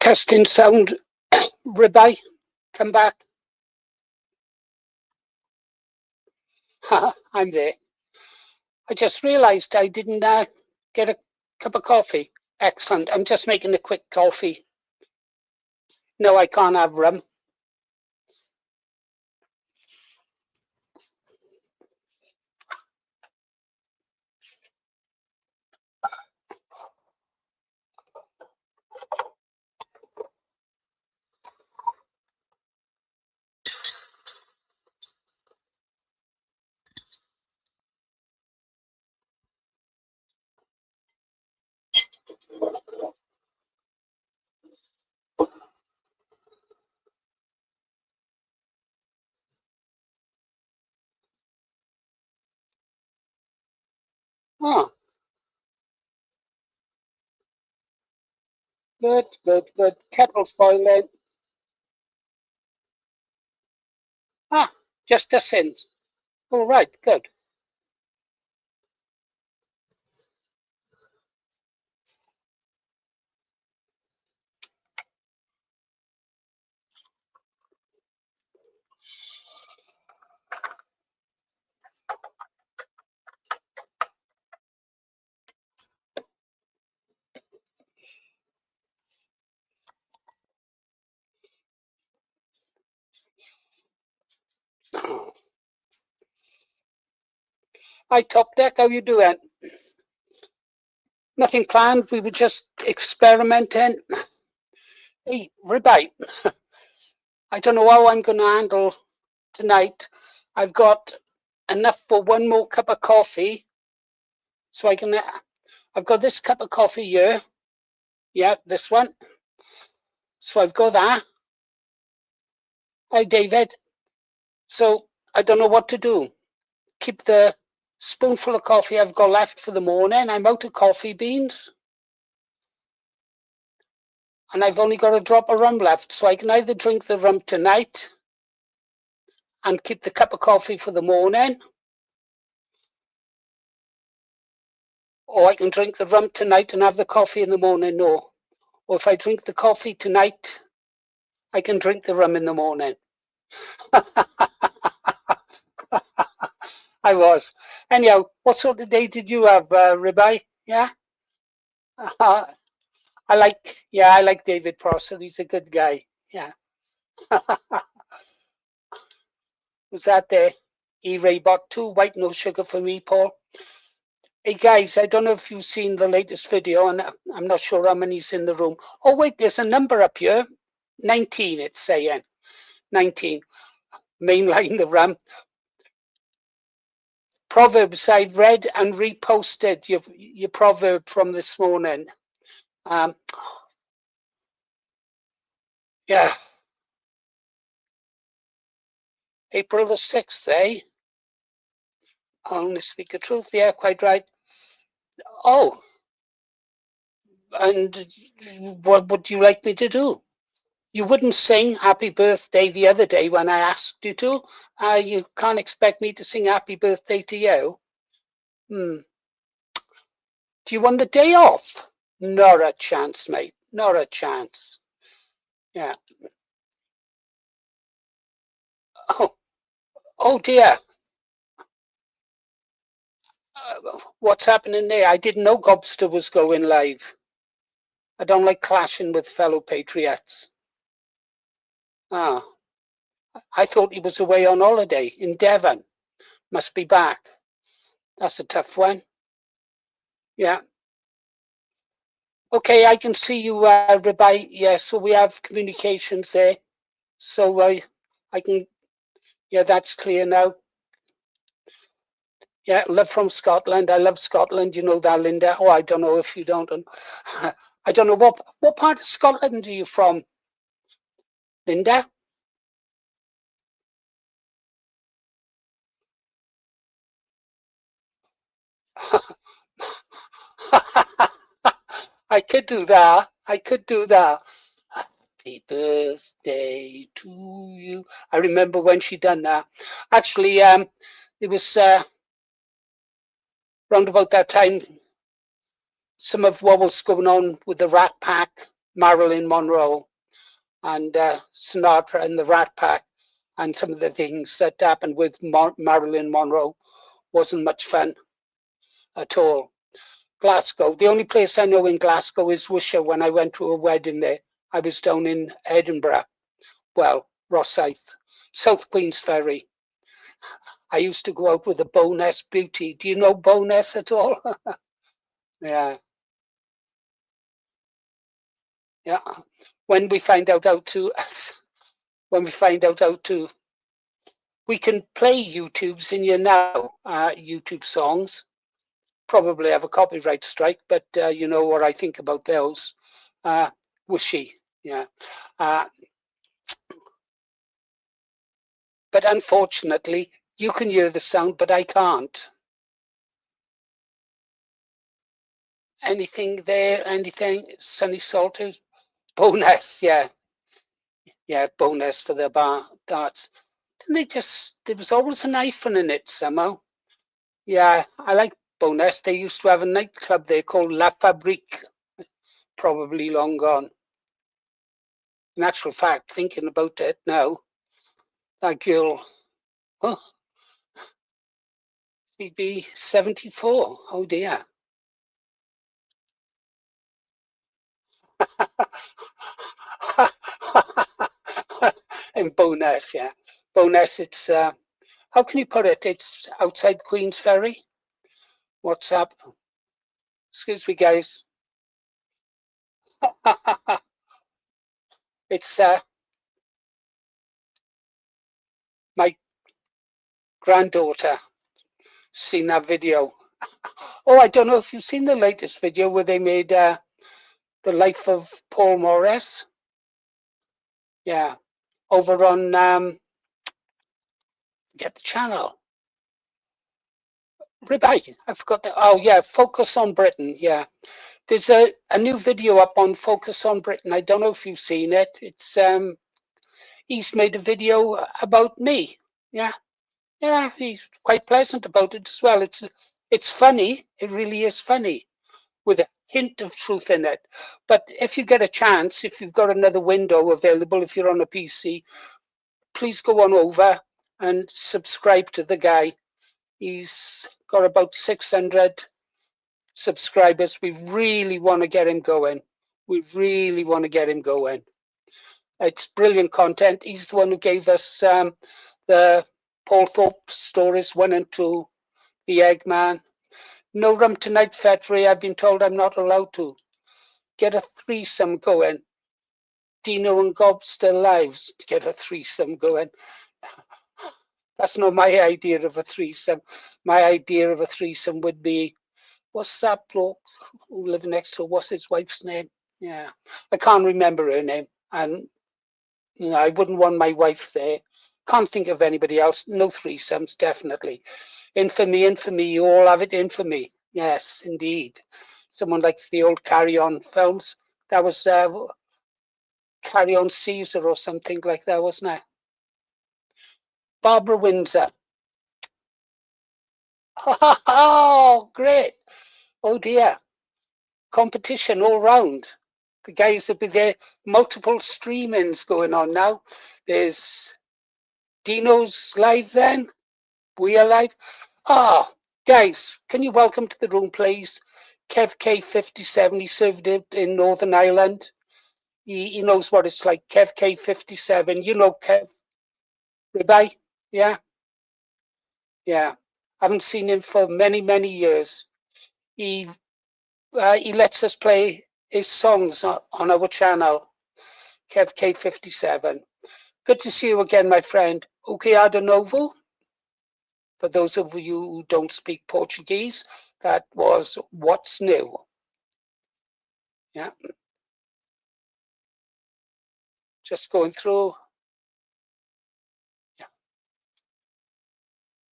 Testing sound. Ribeye, come back. I'm there. I just realized I didn't get a cup of coffee. Excellent. I'm just making a quick coffee. No, I can't have rum. Oh, good, good, good. Kettle's boiling. Ah, just a sin. All right, good. Hi, Top Deck. How you doing? Nothing planned. We were just experimenting. Hey, ribeye. I don't know how I'm going to handle tonight. I've got enough for one more cup of coffee, so I can. I've got this cup of coffee here. Yeah, this one. So I've got that. Hi, David. So I don't know what to do. Keep the spoonful of coffee I've got left for the morning. I'm out of coffee beans. And I've only got a drop of rum left. So I can either drink the rum tonight and keep the cup of coffee for the morning, or I can drink the rum tonight and have the coffee in the morning. No. Or if I drink the coffee tonight, I can drink the rum in the morning. I was. Anyhow, what sort of day did you have, ribeye? Yeah? I like David Prosser. He's a good guy. Yeah. Was that there? E-Ray bought 2 white, no sugar for me, Paul. Hey guys, I don't know if you've seen the latest video, and I'm not sure how many's in the room. Oh wait, there's a number up here. 19, it's saying. 19. Mainline the ram. Proverbs, I've read and reposted your proverb from this morning. Yeah. April the 6th, eh? Only speak the truth. Yeah, quite right. Oh, and what would you like me to do? You wouldn't sing happy birthday the other day when I asked you to. You can't expect me to sing happy birthday to you. Do you want the day off? Not a chance, mate. Not a chance. Yeah. Oh dear. What's happening there? I didn't know Gobster was going live. I don't like clashing with fellow patriots. Ah, I thought he was away on holiday in Devon. Must be back. That's a tough one. Yeah. Okay, I can see you, Ribeye. Yeah, so we have communications there. So I can, yeah, that's clear now. Yeah, love from Scotland. I love Scotland. You know that, Linda. Oh, I don't know if you don't. I don't know what part of Scotland are you from, Linda? I could do that. I could do that. Happy birthday to you. I remember when she done that. Actually, it was round about that time. Some of what was going on with the Rat Pack Marilyn Monroe and Sinatra and the Rat Pack, and some of the things that happened with Marilyn Monroe wasn't much fun at all. Glasgow, the only place I know in Glasgow is Wishaw. When I went to a wedding there, I was down in Edinburgh. Well, Rosyth, South Queensferry. I used to go out with a Bowness Beauty. Do you know Bowness at all? Yeah, yeah. When we find out how to, when we find out how to, we can play YouTubes in here now, YouTube songs. Probably have a copyright strike, but you know what I think about those. Wishy, yeah. Uh, but unfortunately, you can hear the sound, but I can't. Anything there? Anything? Sunny Salters? Bonus, yeah. Yeah, bonus for the bar darts. Didn't they just, there was always an hyphen in it somehow. Yeah, I like bonus. They used to have a nightclub there called La Fabrique, probably long gone. In actual fact, thinking about it now, that girl, oh, she'd be 74. Oh dear. In Bowness, yeah. Bowness, it's, how can you put it? It's outside Queensferry. What's up? Excuse me, guys. It's my granddaughter seen that video. Oh, I don't know if you've seen the latest video where they made the life of Paul Morris. Yeah, over on get the channel. Ribeye, I forgot that. Oh yeah, Focus on Britain. Yeah, there's a new video up on Focus on Britain. I don't know if you've seen it. It's he's made a video about me. Yeah, yeah, he's quite pleasant about it as well. It's funny. It really is funny, with a hint of truth in it. But if you get a chance, if you've got another window available, if you're on a PC, please go on over and subscribe to the guy. He's got about 600 subscribers. We really want to get him going. We really want to get him going. It's brilliant content. He's the one who gave us the Paul Thorpe stories 1 and 2, The Eggman. No rum tonight, Fettery. I've been told I'm not allowed to. Get a threesome going. Dino and Gob still lives. Get a threesome going. That's not my idea of a threesome. My idea of a threesome would be, what's that bloke who lived next to? What's his wife's name? Yeah, I can't remember her name, and you know I wouldn't want my wife there. Can't think of anybody else. No threesomes, definitely. Infamy, infamy. You all have it in for me. Yes, indeed. Someone likes the old Carry On films. That was Carry On Caesar or something like that, wasn't it? Barbara Windsor. Oh, great. Oh dear. Competition all round. The guys will be there. Multiple streamings going on now. There's Dino's live then. We are live. Ah, guys, can you welcome to the room, please? Kev K57. He served it in Northern Ireland. He knows what it's like. Kev K57. You know Kev. Ribeye? Yeah? Yeah. Haven't seen him for many, many years. He lets us play his songs on our channel, Kev K57. Good to see you again, my friend. Obrigado novo. For those of you who don't speak Portuguese, that was what's new. Yeah. Just going through. Yeah.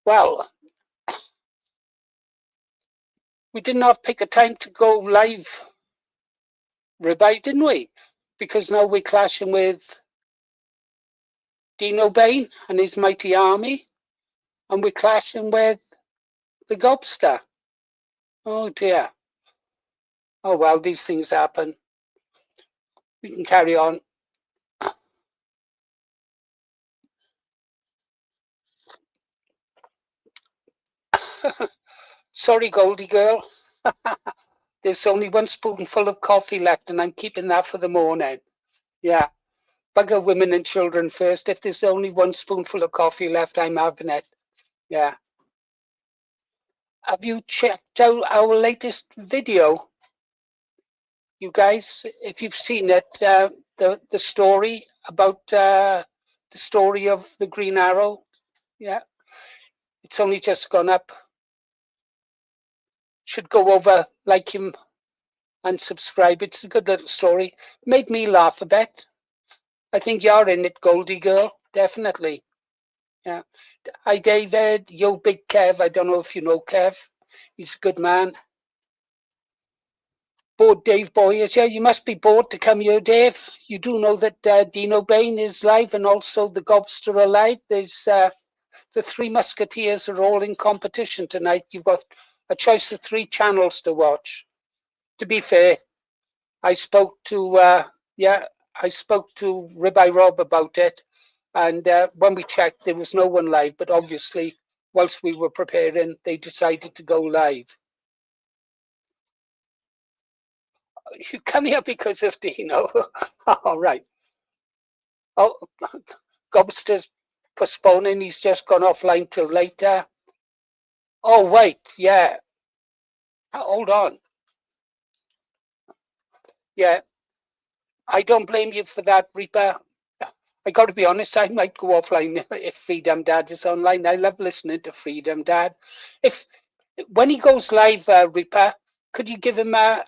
Well, we did not pick a time to go live, Ribeye, didn't we? Because now we're clashing with Dino Bain and his mighty army, and we're clashing with the Gobster. Oh dear. Oh well, these things happen. we can carry on. Sorry, Goldie girl. There's only one spoonful of coffee left, and I'm keeping that for the morning. Yeah, bugger women and children first. If there's only one spoonful of coffee left, I'm having it. Yeah. Have you checked out our latest video, you guys? If you've seen it, the story about the story of the Green Arrow. Yeah, it's only just gone up. Should go over, like him, and subscribe. It's a good little story. Made me laugh a bit. I think you're in it, Goldie girl. Definitely. Yeah. Hi, David. Yo, Big Kev. I don't know if you know Kev. He's a good man. Bored Dave boy is here. You must be bored to come here, Dave. You do know that Dino Bain is live and also the Gobster are live. There's the Three Musketeers are all in competition tonight. You've got a choice of 3 channels to watch. To be fair, I spoke to I spoke to Ribeye Rob about it, and when we checked, there was no one live. But obviously, whilst we were preparing, they decided to go live. You come here because of Dino. All right. Oh, Gobster's postponing. He's just gone offline till later. Oh, wait. Yeah. Hold on. Yeah. I don't blame you for that, Reaper. I got to be honest, I might go offline if Freedom Dad is online. I love listening to Freedom Dad. When he goes live, Reaper, could you give him my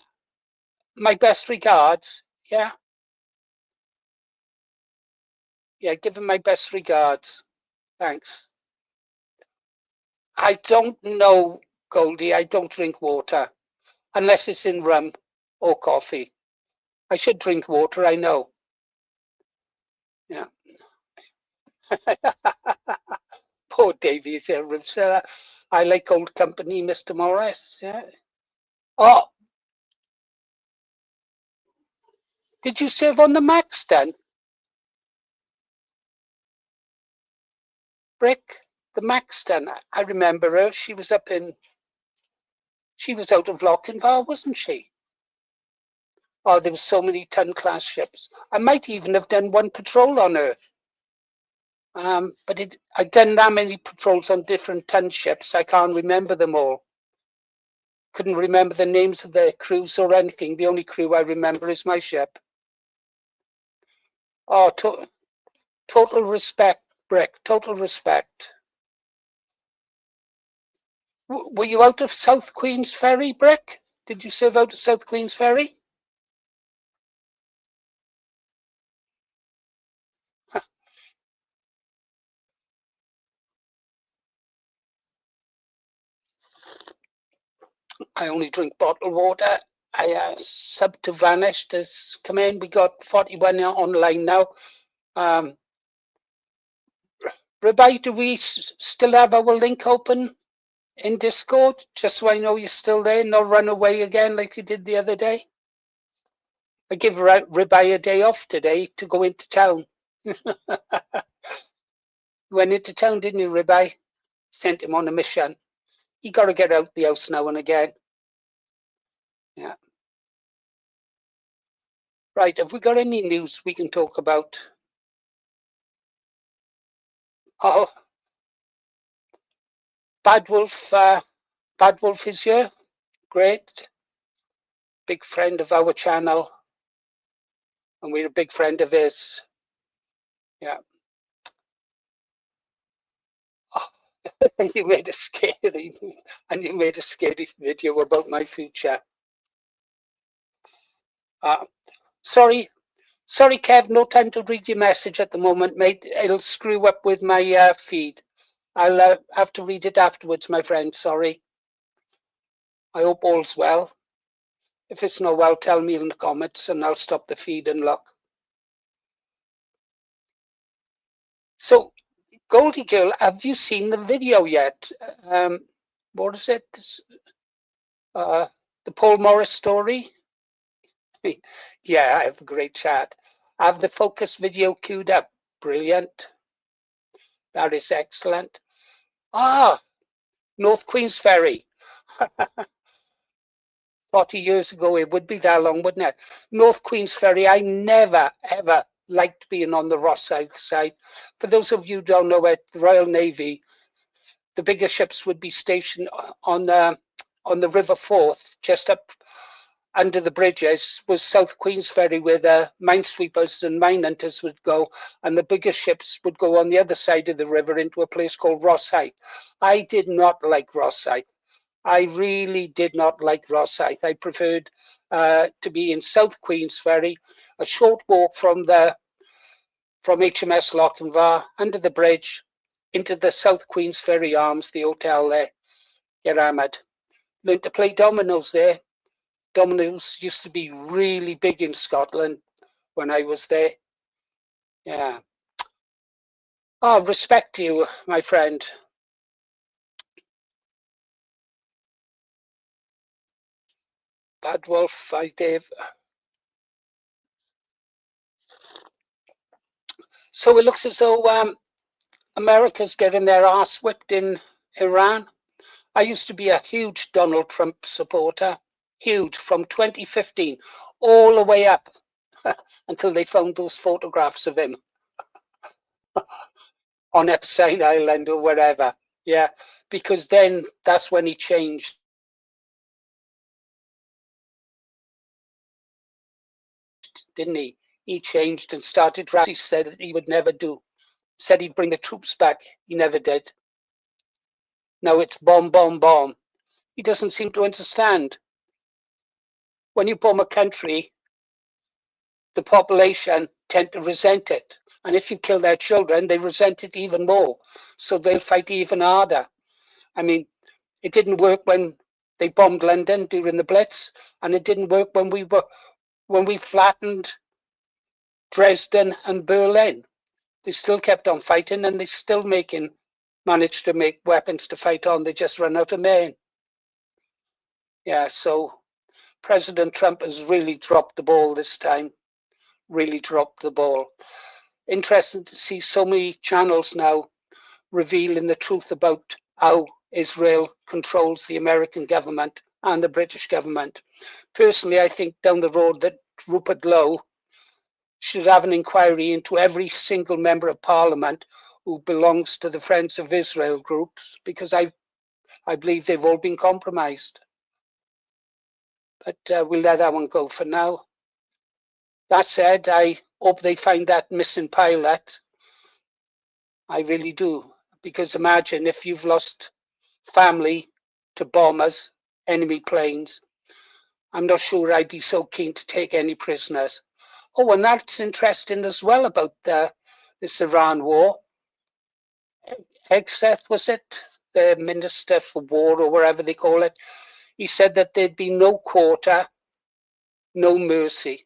best regards? Yeah, yeah, give him my best regards. Thanks. I don't know, Goldie. I don't drink water unless it's in rum or coffee. I should drink water, I know. Yeah. Poor Davies. I like old company, Mr. Morris. Yeah. Oh, did you serve on the Max then? Brick, the Maxton. I remember her. She was out of Lochinvar, wasn't she? Oh, there were so many ton class ships. I might even have done one patrol on her. But I'd done that many patrols on different ton ships. I can't remember them all. Couldn't remember the names of the crews or anything. The only crew I remember is my ship. Oh, total respect, Brick. Total respect. Were you out of South Queens Ferry, Brick? Did you serve out of South Queens Ferry? I only drink bottled water. I sub to Vanished has come in. We got 41 online now. Ribeye, do we still have our link open in Discord? Just so I know you're still there, not run away again like you did the other day. I give Ribeye a day off today to go into town. Went into town, didn't you, Ribeye? Sent him on a mission. You got to get out the house now and again. Yeah. Right, have we got any news we can talk about? Oh, Bad Wolf is here. Great. Big friend of our channel. And we're a big friend of his. Yeah. Oh, you made a scary video about my future. Sorry, Kev, no time to read your message at the moment, mate. It'll screw up with my feed. I'll have to read it afterwards, my friend. Sorry. I hope all's well. If it's not well, tell me in the comments and I'll stop the feed and look. So, Goldie Girl, have you seen the video yet? What is it? The Paul Morris story? Yeah, I have a great chat. I have the focus video queued up. Brilliant. That is excellent. Ah, North Queensferry. 40 years ago, it would be that long, wouldn't it? North Queensferry, I never, ever liked being on the Rosyth side. For those of you who don't know it, the Royal Navy, the bigger ships would be stationed on the River Forth, just up under the bridges, was South Queensferry, where the minesweepers and minehunters would go, and the bigger ships would go on the other side of the river into a place called Rosyth. I did not like Rosyth. I really did not like Rosyth. I preferred to be in South Queensferry, a short walk from HMS Lochinvar, under the bridge, into the South Queensferry Arms, the hotel there. Get hammered. Learned to play dominoes there. Dominoes used to be really big in Scotland when I was there. Yeah. Oh, respect you, my friend. Bad Wolf, hi Dave. So it looks as though America's getting their ass whipped in Iran. I used to be a huge Donald Trump supporter, huge, from 2015 all the way up until they found those photographs of him on Epstein Island or wherever. Yeah, because then that's when he changed, didn't he? He changed and started. He said that he would never do. Said he'd bring the troops back. He never did. Now it's bomb, bomb, bomb. He doesn't seem to understand. When you bomb a country, the population tend to resent it. And if you kill their children, they resent it even more. So they'll fight even harder. I mean, it didn't work when they bombed London during the Blitz, and it didn't work when we flattened Dresden and Berlin. They still kept on fighting, and they still managed to make weapons to fight on. They just run out of men. Yeah, so President Trump has really dropped the ball this time. Really dropped the ball. Interesting to see so many channels now revealing the truth about how Israel controls the American government and the British government. Personally, I think down the road that Rupert Lowe should have an inquiry into every single member of parliament who belongs to the Friends of Israel groups, because I believe they've all been compromised. But we'll let that one go for now. That said, I hope they find that missing pilot. I really do. Because imagine if you've lost family to bombers, enemy planes. I'm not sure I'd be so keen to take any prisoners. Oh, and that's interesting as well about this Iran war. Hegseth, was it? The Minister for War or wherever they call it. He said that there'd be no quarter, no mercy.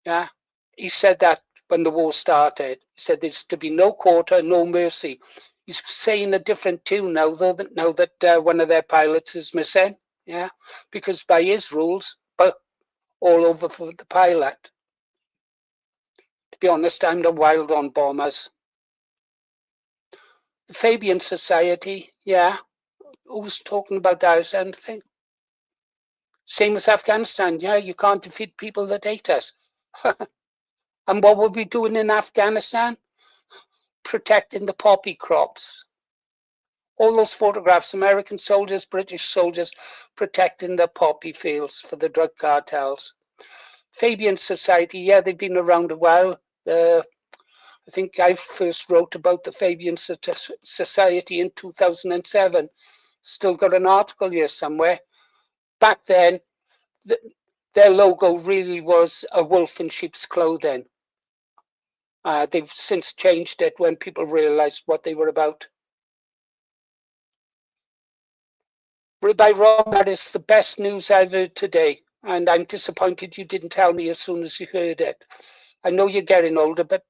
Yeah, he said that when the war started. He said there's to be no quarter, no mercy. He's saying a different tune now, though. Now that one of their pilots is missing. Yeah, because by his rules, but all over for the pilot. To be honest, I'm not wild on bombers. The Fabian Society, yeah. Who's talking about that as anything? Same as Afghanistan, yeah. You can't defeat people that hate us. And what were we doing in Afghanistan? Protecting the poppy crops. All those photographs, American soldiers, British soldiers, protecting the poppy fields for the drug cartels. Fabian Society, yeah, they've been around a while. I think I first wrote about the Fabian Society in 2007. Still got an article here somewhere. Back then, their logo really was a wolf in sheep's clothing. They've since changed it when people realized what they were about. By Rob, that is the best news I've heard today, and I'm disappointed you didn't tell me as soon as you heard it. I know you're getting older, but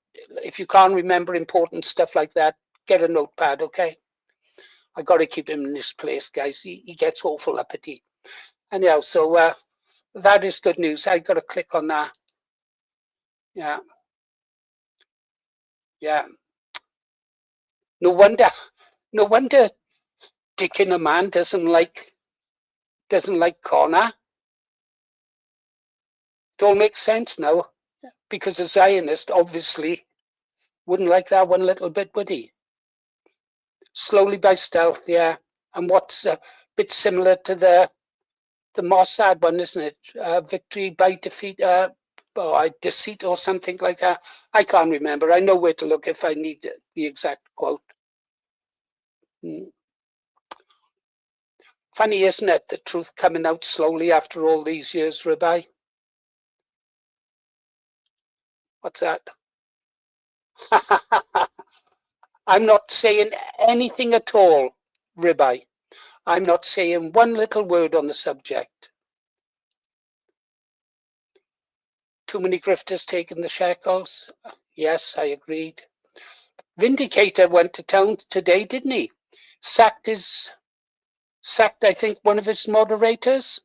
if you can't remember important stuff like that, get a notepad, okay? I got to keep him in this place, guys. He gets awful uppity. Anyhow, so That is good news. I got to click on that. Yeah, yeah. No wonder, no wonder Dick in a man doesn't like Connor. It all makes sense now because a Zionist obviously wouldn't like that one little bit, would he? Slowly by stealth, yeah. And what's a bit similar to the Mossad one, isn't it? Victory by defeat, or deceit, or something like that. I can't remember. I know where to look if I need the exact quote. Mm. Funny, isn't it? The truth coming out slowly after all these years, Rabbi. What's that? I'm not saying anything at all, Rabbi. I'm not saying one little word on the subject. Too many grifters taking the shekels. Yes, I agreed. Vindicator went to town today, didn't he? Sacked, I think, one of his moderators.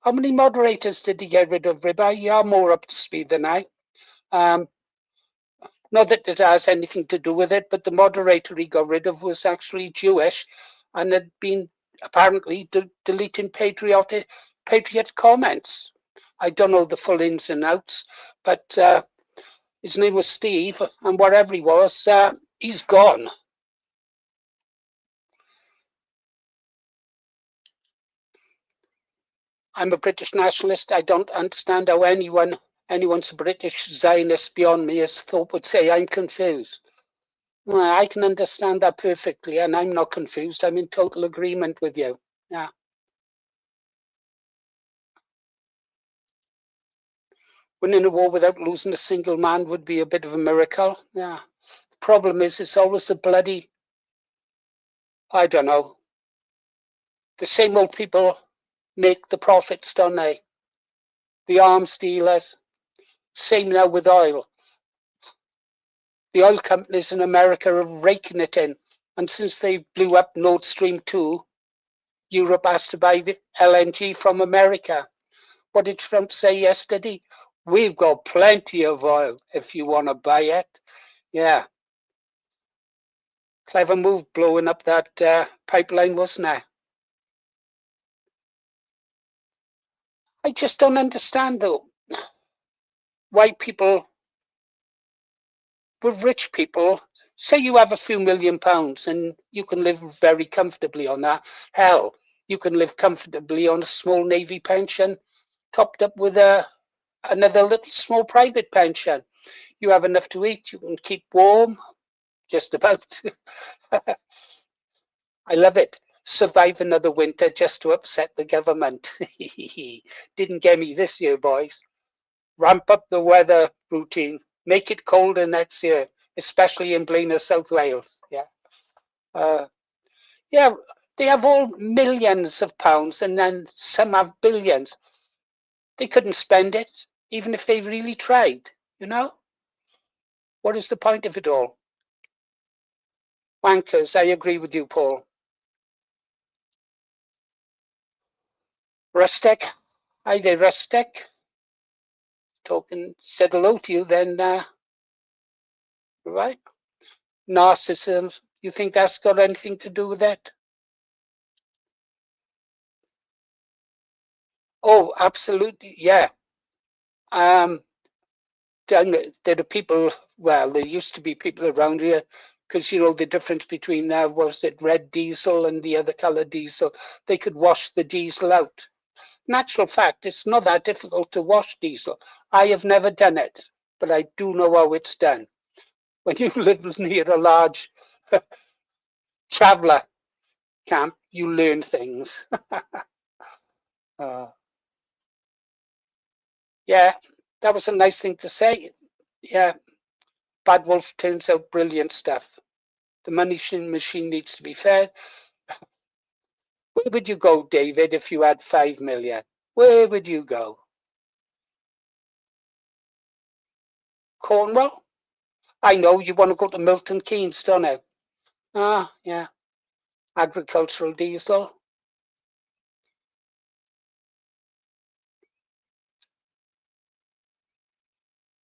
How many moderators did he get rid of, Ribba? You are more up to speed than I. Not that it has anything to do with it, but the moderator he got rid of was actually Jewish and had been apparently deleting patriot comments. I don't know the full ins and outs, but his name was Steve, and whatever he was, he's gone. I'm a British nationalist. I don't understand how anyone's a British Zionist beyond me, as Thorpe would say. I'm confused. Well, I can understand that perfectly, and I'm not confused. I'm in total agreement with you. Yeah. Winning a war without losing a single man would be a bit of a miracle. Yeah. The problem is, it's always the bloody, I don't know, the same old people make the profits, don't they? The arms dealers. Same now with oil. The oil companies in America are raking it in. And since they blew up Nord Stream 2, Europe has to buy the LNG from America. What did Trump say yesterday? We've got plenty of oil if you want to buy it. Yeah. Clever move blowing up that pipeline, wasn't it? I just don't understand, though, why people, with rich people, say you have a few £1 million and you can live very comfortably on that. Hell, you can live comfortably on a small Navy pension topped up with another little small private pension. You have enough to eat, you can keep warm, just about. I love it. Survive another winter just to upset the government. Didn't get me this year, boys. Ramp up the weather routine. Make it colder next year, especially in Blaenau, South Wales. Yeah. Yeah, they have all millions of pounds and then some have billions. They couldn't spend it, even if they really tried, you know? What is the point of it all? Wankers, I agree with you, Paul. Rustic, hi there, Rustic. Talking, said hello to you then, right? Narcissism, you think that's got anything to do with it? Oh, absolutely, yeah. There are people, well, there used to be people around here, because, you know, the difference between was it red diesel and the other color diesel, they could wash the diesel out. Natural fact, it's not that difficult to wash diesel. I have never done it, but I do know how it's done. When you live near a large traveler camp, you learn things. Yeah, that was a nice thing to say. Yeah, Bad Wolf turns out brilliant stuff. The money machine needs to be fed. Where would you go, David, if you had 5 million? Where would you go? Cornwall? I know you want to go to Milton Keynes, don't you? Ah, yeah. Agricultural diesel.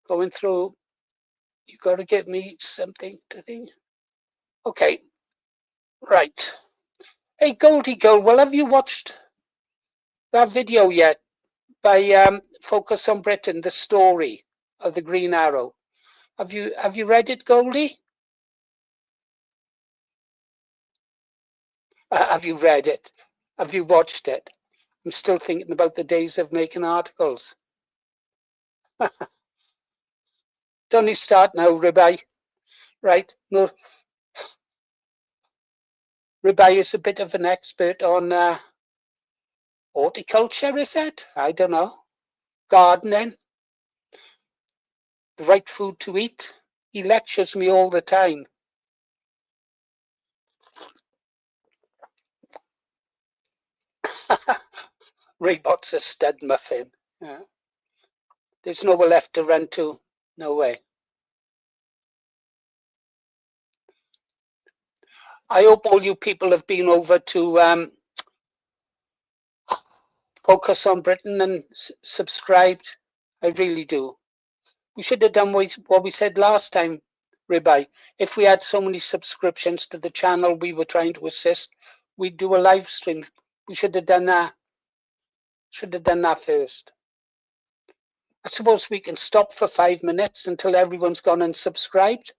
going through. You got to give me something to think. Okay, right. Hey, Goldie Girl, well, have you watched that video yet by Focus on Britain, the story of the Green Arrow? Have you read it, Goldie? Have you read it? Have you watched it? I'm still thinking about the days of making articles. Don't you start now, Ribeye? Right? No, Ribeye is a bit of an expert on horticulture, is it? I don't know. Gardening, the right food to eat. He lectures me all the time. Raybot's a stud muffin. Yeah. There's nowhere left to run to. No way. I hope all you people have been over to Focus on Britain and subscribed. I really do. We should have done what we said last time, Ribeye. If we had so many subscriptions to the channel we were trying to assist, we'd do a live stream. We should have done that. Should have done that first. I suppose we can stop for 5 minutes until everyone's gone and subscribed.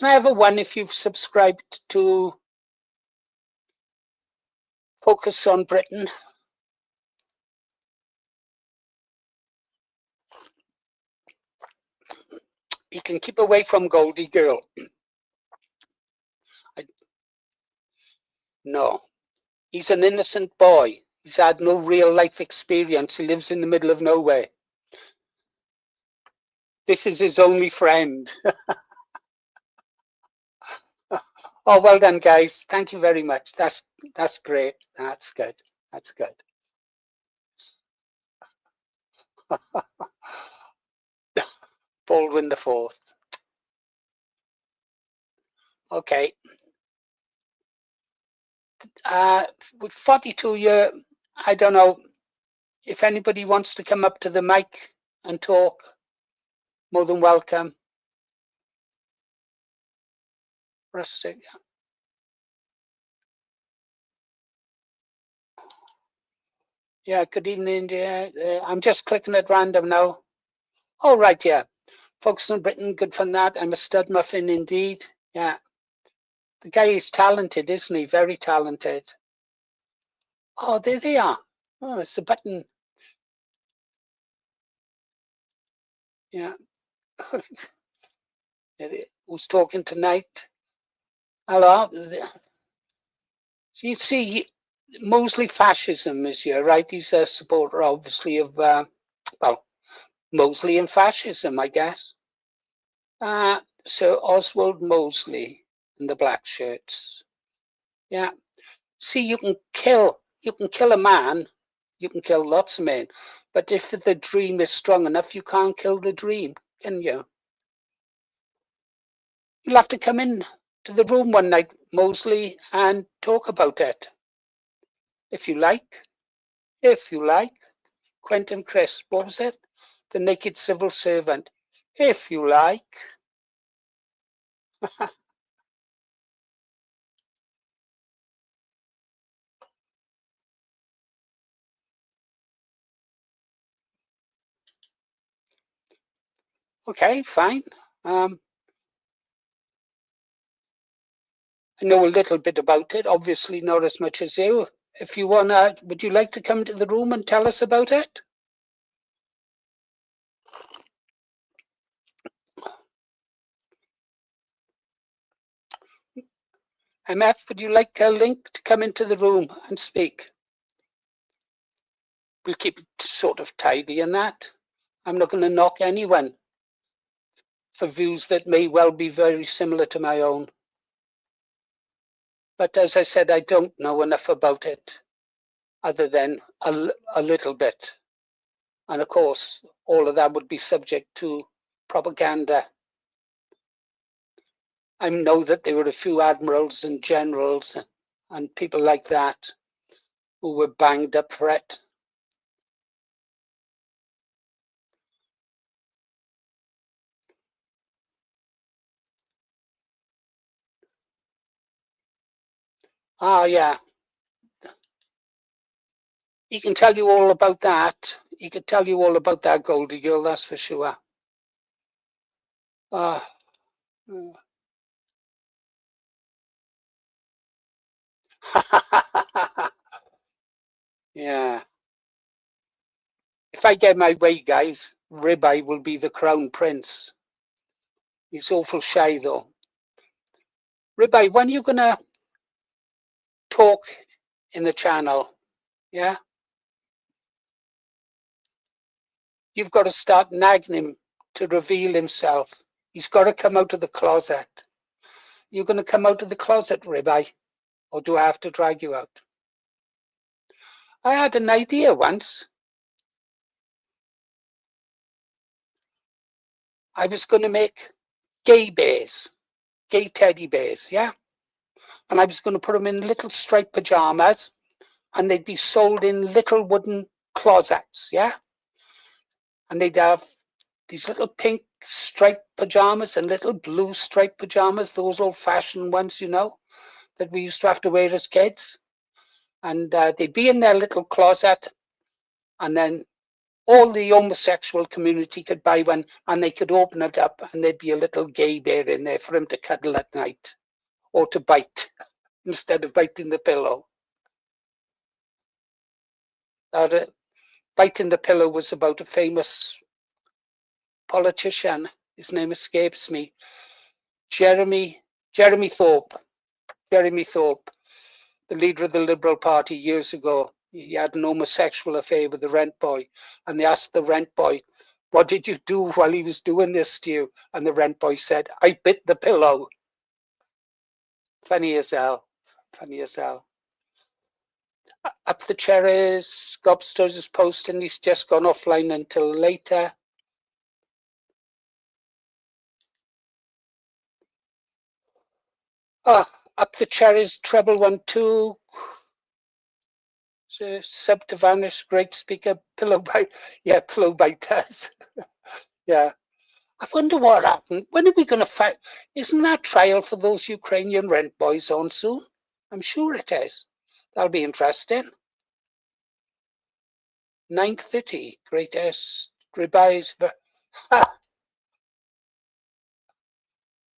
Can I have a one if you've subscribed to Focus on Britain? You can keep away from Goldie Girl. No, he's an innocent boy. He's had no real life experience. He lives in the middle of nowhere. This is his only friend. Oh, well done, guys. Thank you very much. That's great. That's good. That's good. Baldwin the Fourth. Okay. With 42 year, I don't know if anybody wants to come up to the mic and talk. More than welcome. Rustic. Yeah, good evening. I'm just clicking at random now. Oh, right, yeah. Focus on Britain, good for that. I'm a stud muffin indeed. Yeah. The guy is talented, isn't he? Very talented. Oh, there they are. Oh, it's a button. Yeah. Who's talking tonight? Hello. So you see, Mosley fascism is here, right? He's a supporter, obviously, of, well, Mosley and fascism, I guess. Sir Oswald Mosley in the black shirts. Yeah. See, you can kill a man, you can kill lots of men, but if the dream is strong enough, you can't kill the dream, can you? You'll have to come in to the room one night, Mosley, and talk about it. If you like. If you like. Quentin Crisp, what was it? The Naked Civil Servant. If you like. Okay, fine. I know a little bit about it, obviously not as much as you. If you wanna, would you like to come to the room and tell us about it? MF, would you like a link to come into the room and speak? We'll keep it sort of tidy in that. I'm not going to knock anyone for views that may well be very similar to my own. But as I said, I don't know enough about it other than a little bit. And of course, all of that would be subject to propaganda. I know that there were a few admirals and generals and people like that who were banged up for it. Ah, yeah. He can tell you all about that. He could tell you all about that Goldie girl, that's for sure. Uh, yeah. If I get my way, guys, Ribeye will be the crown prince. He's awful shy, though. Ribeye, when are you going to talk in the channel? Yeah? You've got to start nagging him to reveal himself. He's got to come out of the closet. You're going to come out of the closet, Ribeye, or do I have to drag you out? I had an idea once. I was going to make gay bears, gay teddy bears, yeah? And I was going to put them in little striped pajamas and they'd be sold in little wooden closets, yeah? And they'd have these little pink striped pajamas and little blue striped pajamas, those old fashioned ones, you know, that we used to have to wear as kids. And they'd be in their little closet, and then all the homosexual community could buy one and they could open it up and there'd be a little gay bear in there for him to cuddle at night or to bite instead of biting the pillow. That biting the pillow was about a famous politician. His name escapes me. Jeremy Jeremy Thorpe. Jeremy Thorpe, the leader of the Liberal Party years ago. He had an homosexual affair with the rent boy, and they asked the rent boy, "What did you do while he was doing this to you?" And the rent boy said, "I bit the pillow." Funny as hell. Funny as hell. Up the cherries, Gobsters is posting. He's just gone offline until later. Ah, up the cherries, treble 1-2. Sub to vanish, great speaker, pillow bite. Yeah, pillow bite does. Yeah. I wonder what happened. When are we going to fight? Isn't that trial for those Ukrainian rent boys on soon? I'm sure it is. That'll be interesting. 9:30, greatest ribeyes.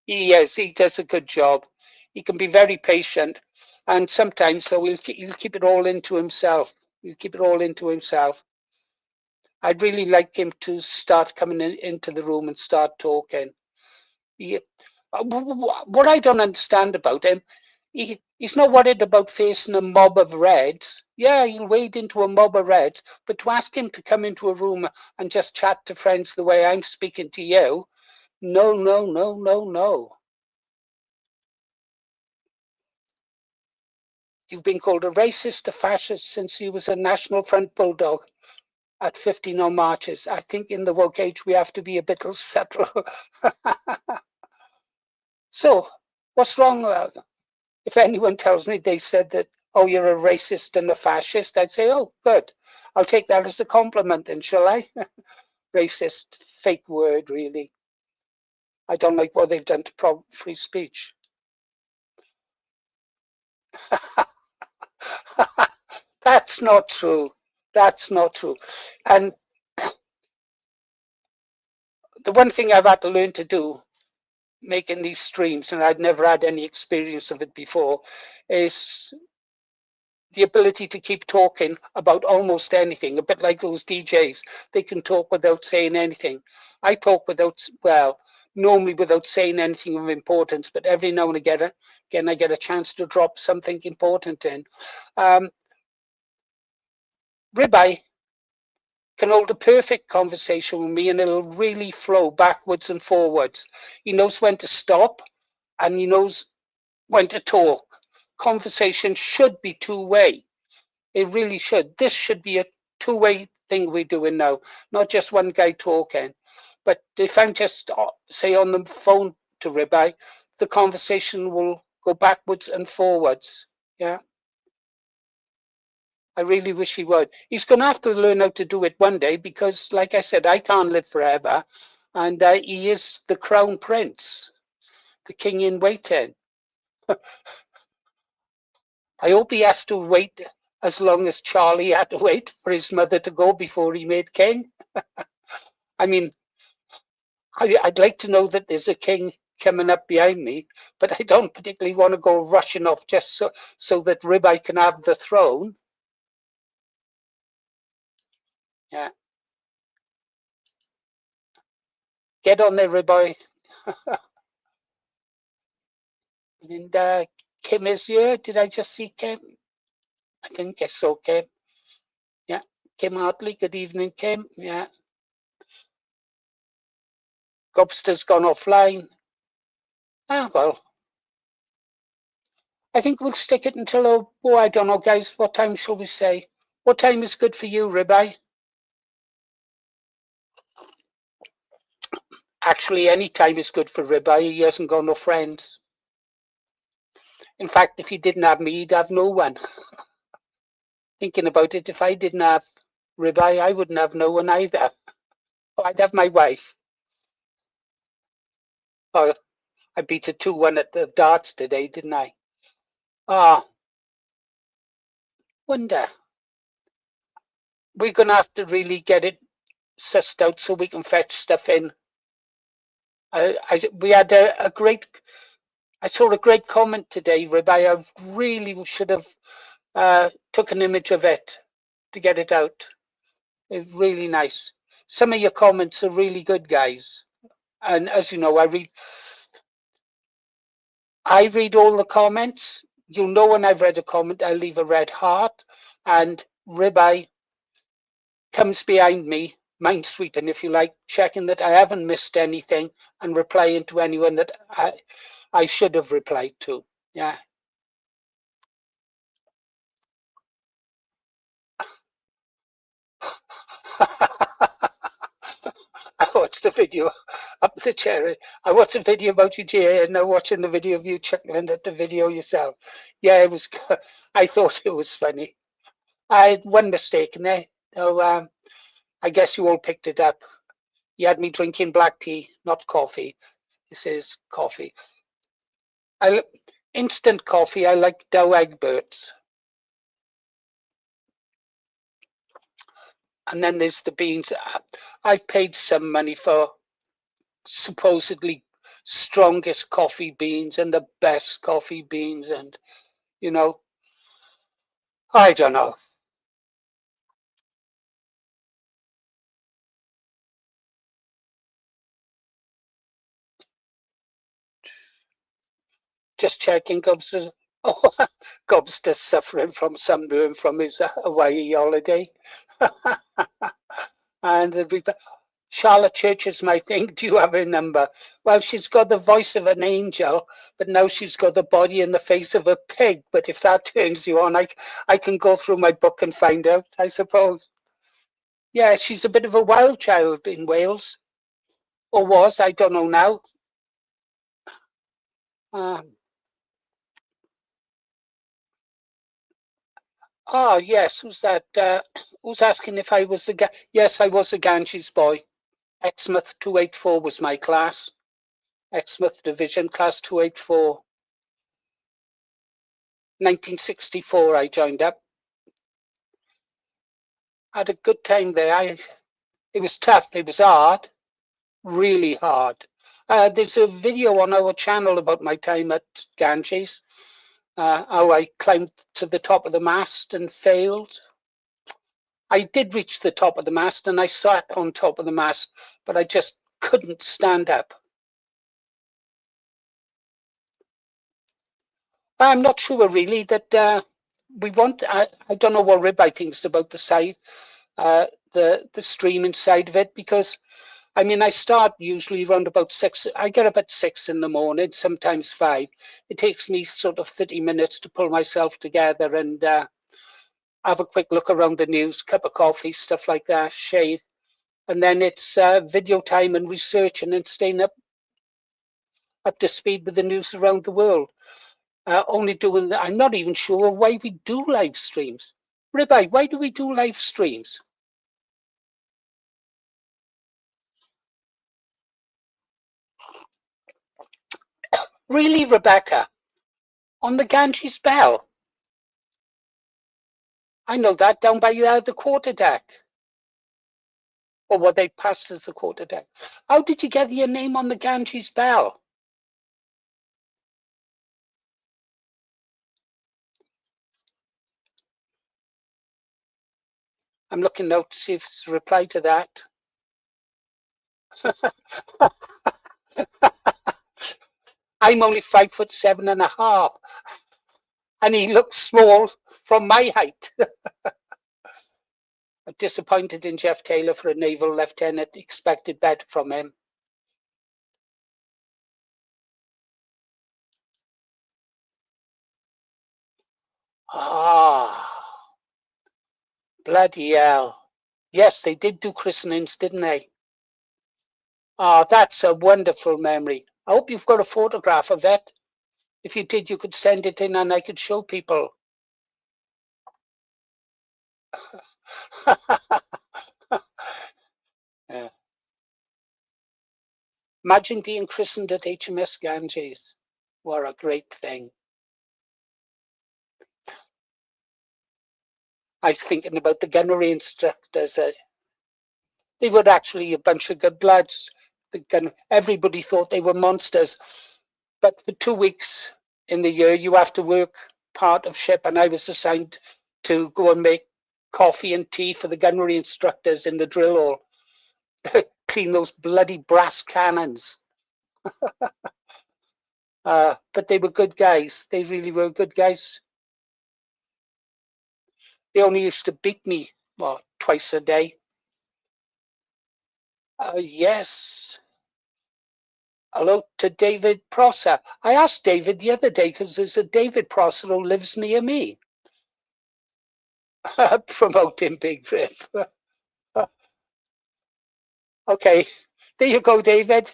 Yes, he does a good job. He can be very patient, and sometimes so he'll keep it all into himself. He'll keep it all into himself. I'd really like him to start coming into the room and start talking. He, what I don't understand about him, he's not worried about facing a mob of Reds. Yeah, he'll wade into a mob of Reds, but to ask him to come into a room and just chat to friends the way I'm speaking to you, no, no, no, no, no. You've been called a racist, a fascist since you was a National Front bulldog at 15 on marches. I think in the woke age we have to be a bit subtle. So, what's wrong? If anyone tells me they said that, oh, you're a racist and a fascist, I'd say, oh, good. I'll take that as a compliment, then, shall I? Racist, fake word, really. I don't like what they've done to free speech. That's not true. That's not true. And the one thing I've had to learn to do, making these streams, and I'd never had any experience of it before, is the ability to keep talking about almost anything, a bit like those DJs. They can talk without saying anything. I talk without, well, normally without saying anything of importance, but every now and again, I get a chance to drop something important in. Ribeye can hold a perfect conversation with me and it'll really flow backwards and forwards. He knows when to stop and he knows when to talk. Conversation should be two-way. It really should. This should be a two-way thing we're doing now, not just one guy talking. But if I'm just, say, on the phone to Ribeye, the conversation will go backwards and forwards. Yeah. I really wish he would. He's going to have to learn how to do it one day because, like I said, I can't live forever. And he is the crown prince, the king in waiting. I hope he has to wait as long as Charlie had to wait for his mother to go before he made king. I mean, I'd like to know that there's a king coming up behind me, but I don't particularly want to go rushing off just so that Ribeye can have the throne. Yeah, get on there, Ribeye. And Kim is here. Did I just see Kim? I think I saw Kim. Yeah, Kim Hartley. Good evening, Kim. Yeah, Gobster's gone offline. Ah, well, I think we'll stick it until, oh, I don't know, guys. What time shall we say? What time is good for you, Ribeye? Actually, any time is good for Ribeye. He hasn't got no friends. In fact, if he didn't have me, he'd have no one. Thinking about it, if I didn't have Ribeye, I wouldn't have no one either. Oh, I'd have my wife. Oh, I beat a 2-1 at the darts today, didn't I? Ah, wonder. We're going to have to really get it sussed out so we can fetch stuff in. We had a great, I saw a great comment today, Ribeye. I really should have took an image of it to get it out. It's really nice. Some of your comments are really good, guys. And as you know, I read all the comments. You'll know when I've read a comment, I'll leave a red heart. And Ribeye comes behind me, mind sweeping, if you like, checking that I haven't missed anything and replying to anyone that I should have replied to. Yeah. I watched the video up the cherry. I watched a video about you, Jay, and now watching the video of you chuckling at the video yourself. Yeah, it was. I thought it was funny. I had one mistake in there. So I guess you all picked it up. You had me drinking black tea, not coffee. This is coffee. I instant coffee. I like Dow Egberts, and then there's the beans. I've paid some money for supposedly strongest coffee beans and the best coffee beans, and you know, I don't know. Just checking. Gobster's, oh, Gobster's suffering from sunburn from his Hawaii holiday. And Charlotte Church is my thing. Do you have her number? Well, she's got the voice of an angel, but now she's got the body and the face of a pig. But if that turns you on, I can go through my book and find out, I suppose. Yeah, she's a bit of a wild child in Wales, or was, I don't know now. Um, oh, yes, who's that? Who's asking if I was a Yes, I was a Ganges boy. Exmouth 284 was my class. Exmouth Division, class 284. 1964, I joined up. Had a good time there. It was tough. It was hard, really hard. There's a video on our channel about my time at Ganges. How I climbed to the top of the mast and failed. I did reach the top of the mast and I sat on top of the mast, but I just couldn't stand up. I'm not sure really that we want. I don't know what Ribeye thinks about the side, the streaming side of it, because I mean I start usually around about 6. I get up at 6 in the morning, sometimes 5. It takes me sort of 30 minutes to pull myself together and have a quick look around the news, cup of coffee, stuff like that, shave, and then it's video time and research, and then staying up to speed with the news around the world. Only doing that. I'm not even sure why we do live streams. Ribeye, why do we do live streams? Really, Rebecca? On the Ganges Bell? I know that down by the quarterdeck. Or what they passed as the quarterdeck. How did you get your name on the Ganges bell? I'm looking now to see if it's a reply to that. I'm only 5'7.5", and he looks small from my height. I'm disappointed in Jeff Taylor for a naval lieutenant. Expected better from him. Ah, bloody hell. Yes, they did do christenings, didn't they? Ah, that's a wonderful memory. I hope you've got a photograph of it. If you did, you could send it in and I could show people. Yeah. Imagine being christened at HMS Ganges. What a great thing. I was thinking about the gunnery instructors. They were actually a bunch of good lads. Everybody thought they were monsters. But for 2 weeks in the year, you have to work part of ship, and I was assigned to go and make coffee and tea for the gunnery instructors in the drill hall. Clean those bloody brass cannons. But they were good guys. They really were good guys. They only used to beat me, well, twice a day. Yes. Hello to David Prosser. I asked David the other day because there's a David Prosser who lives near me. Promoting Big Rip. Okay, there you go, David.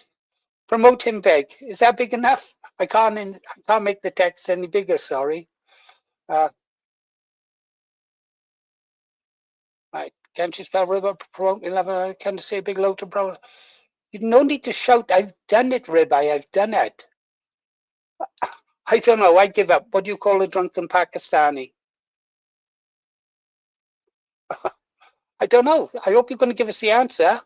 Promote him big. Is that big enough? I can't make the text any bigger. Sorry. Right. Can't you spell Rib? Promote 11. Can I say a big low to bro? You no need to shout. I've done it, Ribeye. I've done it. I don't know. I give up. What do you call a drunken Pakistani? I don't know. I hope you're going to give us the answer.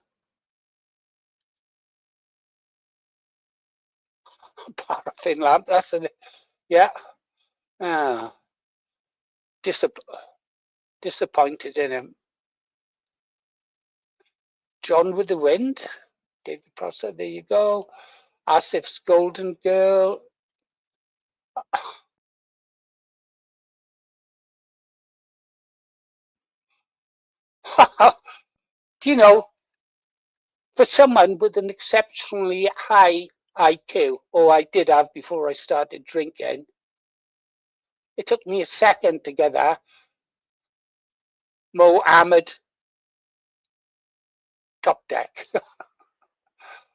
Paraffin lamp. That's it. Yeah. Ah, disappointed in him. John with the Wind. David Prosser. There you go. Asif's Golden Girl. You know, for someone with an exceptionally high IQ, or I did have before I started drinking, it took me a second to get that. Mo Ahmed, top deck.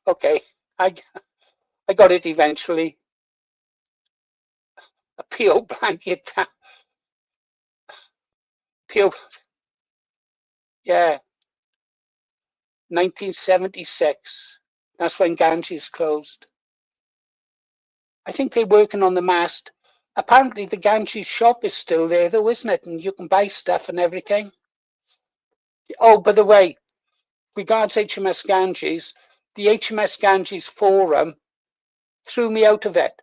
Okay, I got it eventually. A PO blanket. PO, yeah, 1976. That's when Ganges closed. I think they're working on the mast. Apparently the Ganges shop is still there though, isn't it? And you can buy stuff and everything. Oh, by the way, regards HMS Ganges, the HMS Ganges forum threw me out of it.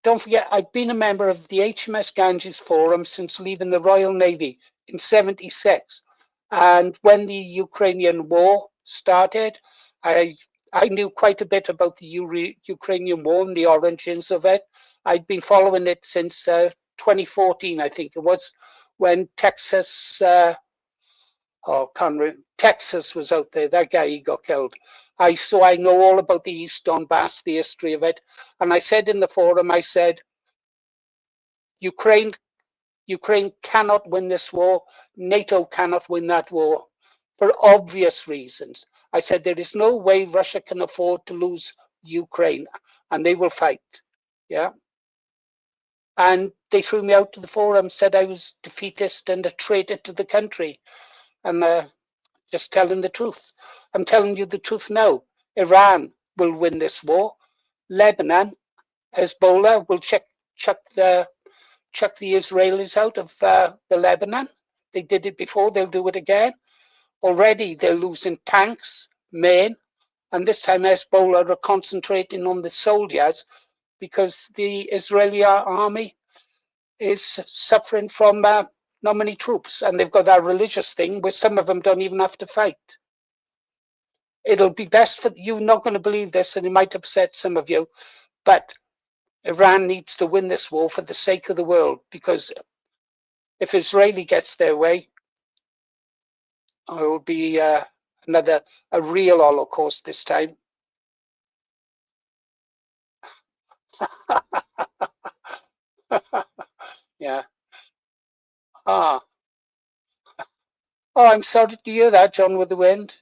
Don't forget, I've been a member of the HMS Ganges forum since leaving the Royal Navy in '76. And when the Ukrainian war started, I knew quite a bit about the Ukrainian war and the origins of it. I'd been following it since 2014, I think it was, when Texas Texas was out there. That guy, he got killed. So I know all about the East Donbass, the history of it. And I said in the forum, I said, Ukraine cannot win this war. NATO cannot win that war for obvious reasons. I said, there is no way Russia can afford to lose Ukraine, and they will fight. Yeah. And they threw me out to the forum, said I was defeatist and a traitor to the country. And just telling the truth. I'm telling you the truth now. Iran will win this war. Lebanon, Hezbollah will chuck the Israelis out of the Lebanon. They did it before, they'll do it again. Already they're losing tanks, men, and this time Hezbollah are concentrating on the soldiers because the Israeli army is suffering from not many troops, and they've got that religious thing where some of them don't even have to fight. It'll be best for you, not going to believe this, and it might upset some of you, but Iran needs to win this war for the sake of the world, because if Israeli gets their way, it will be a real Holocaust this time. Yeah. Oh, I'm sorry to hear that, John with the Wind.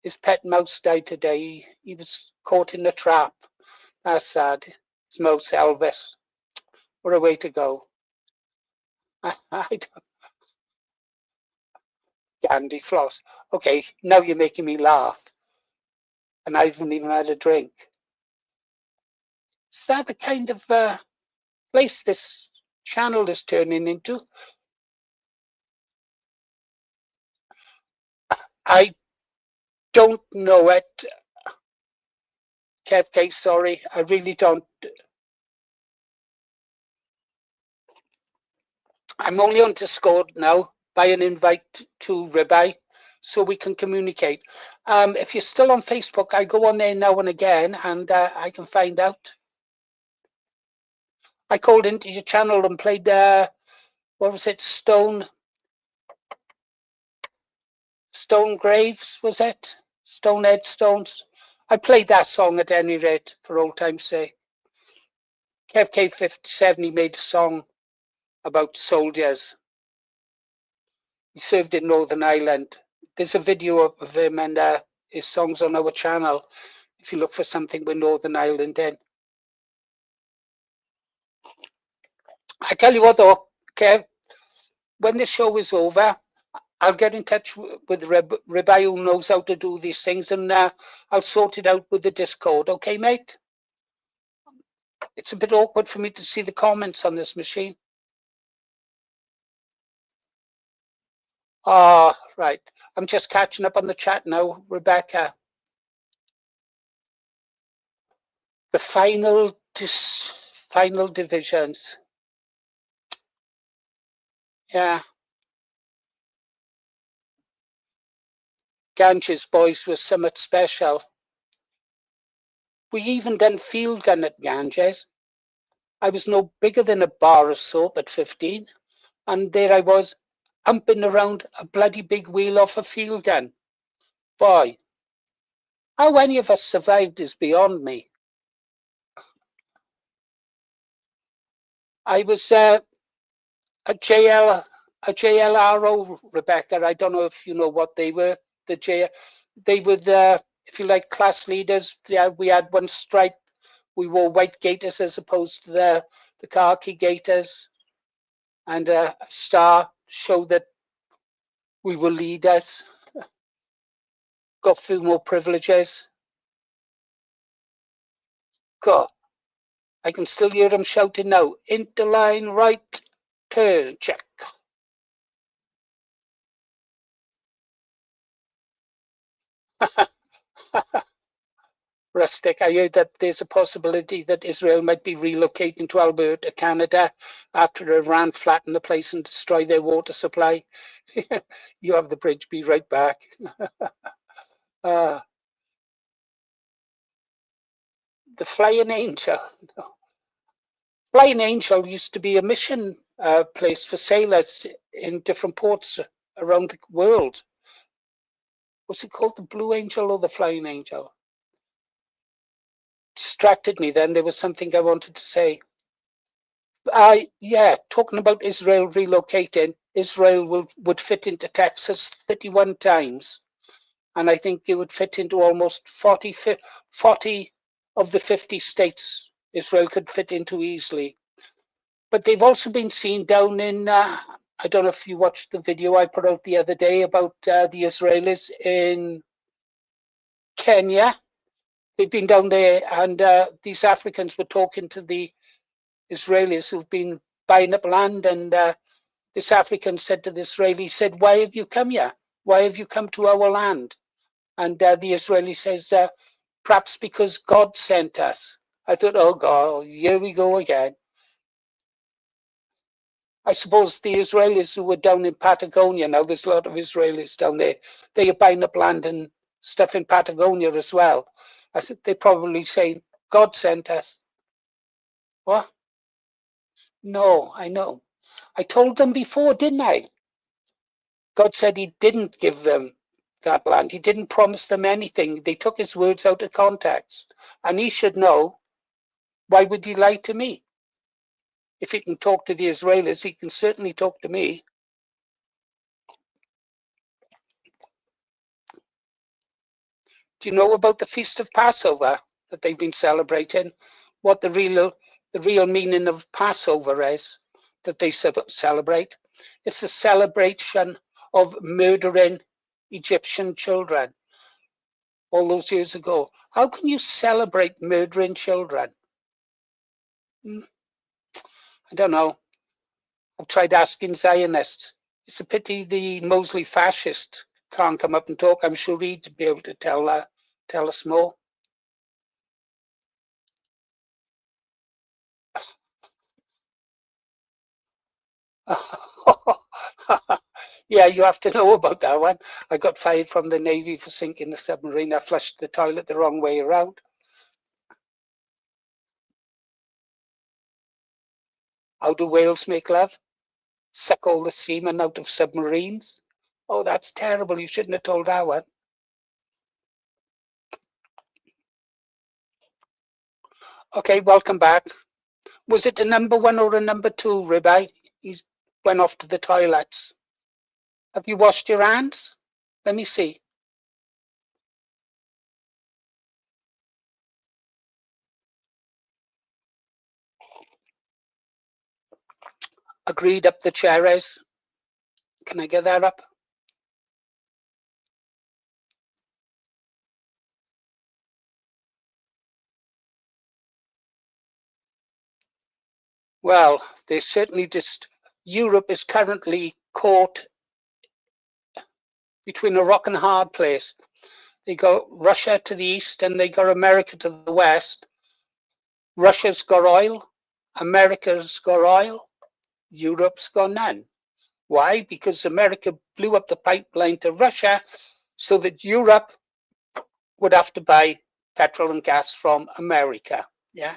His pet mouse died today. He was caught in a trap. That's sad. His mouse, Elvis. What a way to go. I don't. Candy floss. Okay, now you're making me laugh. And I haven't even had a drink. Is that the kind of place this channel is turning into? I don't know it. Kev K, sorry, I really don't. I'm only on Discord now by an invite to Ribai, so we can communicate. If you're still on Facebook, I go on there now and again, and I can find out. I called into your channel and played, what was it, Stone Graves, was it? Stone Headstones. I played that song at any rate, for old time's sake. Kev K57, he made a song about soldiers. He served in Northern Ireland. There's a video of him and his songs on our channel, if you look for something with Northern Ireland in. I tell you what though, Kev, when the show is over, I'll get in touch with Ribai, who knows how to do these things, and I'll sort it out with the Discord. Okay, mate? It's a bit awkward for me to see the comments on this machine. Ah, right. I'm just catching up on the chat now, Rebecca. The final divisions. Yeah. Ganges boys was somewhat special. We even done field gun at Ganges. I was no bigger than a bar of soap at 15, and there I was, humping around a bloody big wheel off a field gun. Boy, how any of us survived is beyond me. I was a JLRO, Rebecca. I don't know if you know what they were. They were the, if you like, class leaders. Yeah, we had one stripe. We wore white gaiters as opposed to the khaki gaiters, and a star showed that we were leaders. Got a few more privileges. God, I can still hear them shouting now. Interline right turn check. Rustic, I heard that there's a possibility that Israel might be relocating to Alberta, Canada, after Iran flatten the place and destroy their water supply. You have the bridge, be right back. The Flying Angel. Flying Angel used to be a mission place for sailors in different ports around the world. Was it called the Blue Angel or the Flying Angel? Distracted me then. There was something I wanted to say. Yeah, talking about Israel relocating, Israel would fit into Texas 31 times. And I think it would fit into almost 40 of the 50 states Israel could fit into easily. But they've also been seen down in, I don't know if you watched the video I put out the other day about the Israelis in Kenya. They've been down there, and these Africans were talking to the Israelis who've been buying up land and this African said to the Israeli, said, "Why have you come here? Why have you come to our land?" And the Israeli says, "Perhaps because God sent us." I thought, oh God, here we go again. I suppose the Israelis who were down in Patagonia, now there's a lot of Israelis down there, they are buying up land and stuff in Patagonia as well. I think they probably say, God sent us. What? No, I know. I told them before, didn't I? God said he didn't give them that land. He didn't promise them anything. They took his words out of context. And he should know, why would he lie to me? If he can talk to the Israelis, he can certainly talk to me. Do you know about the Feast of Passover that they've been celebrating? What the real meaning of Passover is that they celebrate? It's a celebration of murdering Egyptian children all those years ago. How can you celebrate murdering children? I don't know. I've tried asking Zionists. It's a pity the Mosley fascist can't come up and talk. I'm sure he'd be able to tell us more. Yeah, you have to know about that one. I got fired from the Navy for sinking the submarine. I flushed the toilet the wrong way around. How do whales make love? Suck all the semen out of submarines. Oh, that's terrible. You shouldn't have told that one. Okay, welcome back. Was it a number one or a number two, Ribeye? He's went off to the toilets. Have you washed your hands? Let me see. Agreed up the chair is. Can I get that up? Well, they certainly just. Europe is currently caught between a rock and a hard place. They got Russia to the east and they got America to the west. Russia's got oil, America's got oil, Europe's got none. Why? Because America blew up the pipeline to Russia so that Europe would have to buy petrol and gas from America. Yeah.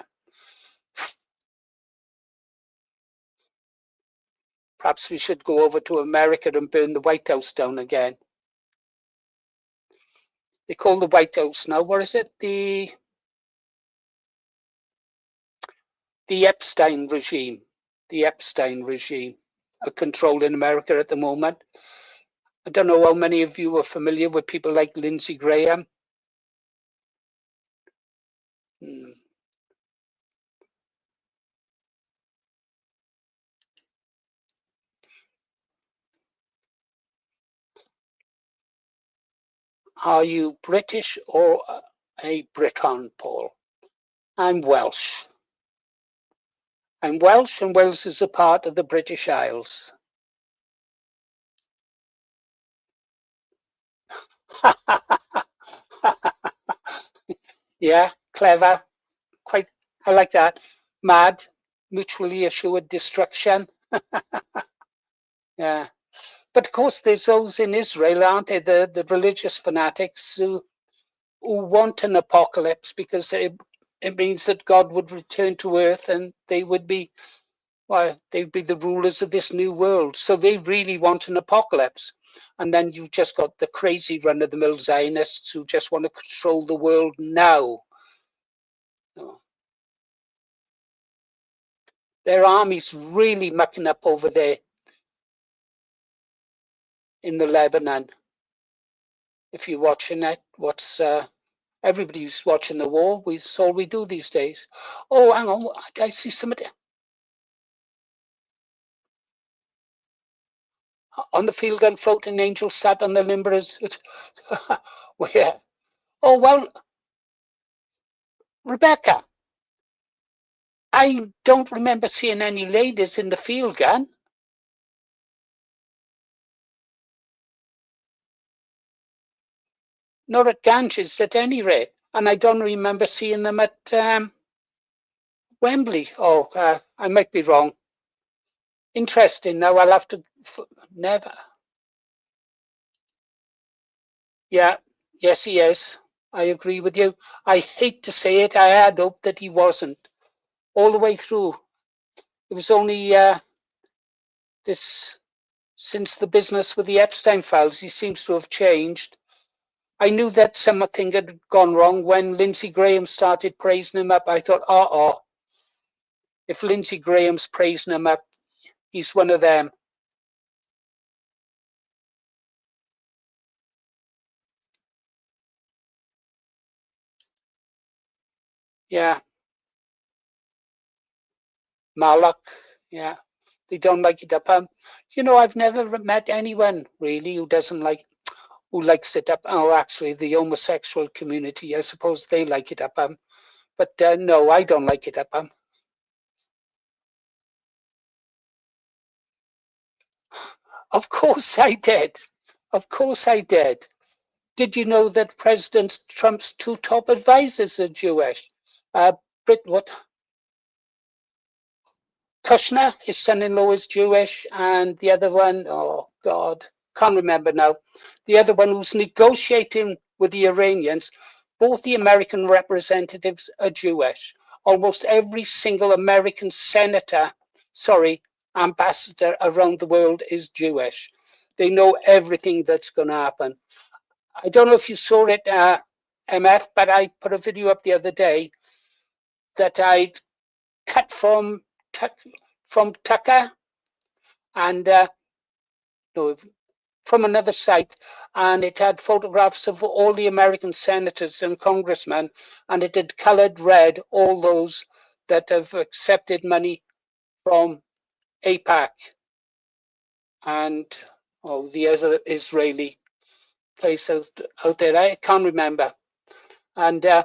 Perhaps we should go over to America and burn the White House down again. They call the White House now, what is it? The Epstein regime. The Epstein regime are controlling America at the moment. I don't know how many of you are familiar with people like Lindsey Graham. Are you British or a Briton, Paul? I'm Welsh. I'm Welsh, and Wales is a part of the British Isles. Yeah, clever. Quite, I like that. Mad, mutually assured destruction. Yeah. But of course, there's those in Israel, aren't there? The religious fanatics who want an apocalypse because it means that God would return to earth and they would be, well, they'd be the rulers of this new world. So they really want an apocalypse. And then you've just got the crazy run of the mill Zionists who just want to control the world now. Oh. Their army's really mucking up over there in the Lebanon. If you're watching it, everybody's watching the war. It's all we do these days. Oh, hang on, I see somebody on the field gun floating angel sat on the limbers. Where? Oh, well, Rebecca, I don't remember seeing any ladies in the field gun. not at Ganges at any rate. And I don't remember seeing them at Wembley. Oh, I might be wrong. Interesting. Now I'll have to never. Yeah, yes, he is. I agree with you. I hate to say it. I had hoped that he wasn't all the way through. It was only this since the business with the Epstein files, he seems to have changed. I knew that something had gone wrong when Lindsey Graham started praising him up. I thought, if Lindsey Graham's praising him up, he's one of them. Yeah, Malak. Yeah, they don't like it up. I've never met anyone really who likes it up. Oh, actually, the homosexual community, I suppose they like it up. But no, I don't like it up. Of course I did. Of course I did. Did you know that President Trump's two top advisors are Jewish? Brit, what? Kushner, his son-in-law is Jewish, and the other one, oh God, can't remember now. The other one who's negotiating with the Iranians, both the American representatives are Jewish. Almost every single American ambassador around the world is Jewish. They know everything that's going to happen. I don't know if you saw it, MF, but I put a video up the other day that I'd cut from Tucker and no, from another site, and it had photographs of all the American senators and congressmen, and it had colored red all those that have accepted money from AIPAC and the other Israeli place out there. I can't remember. And there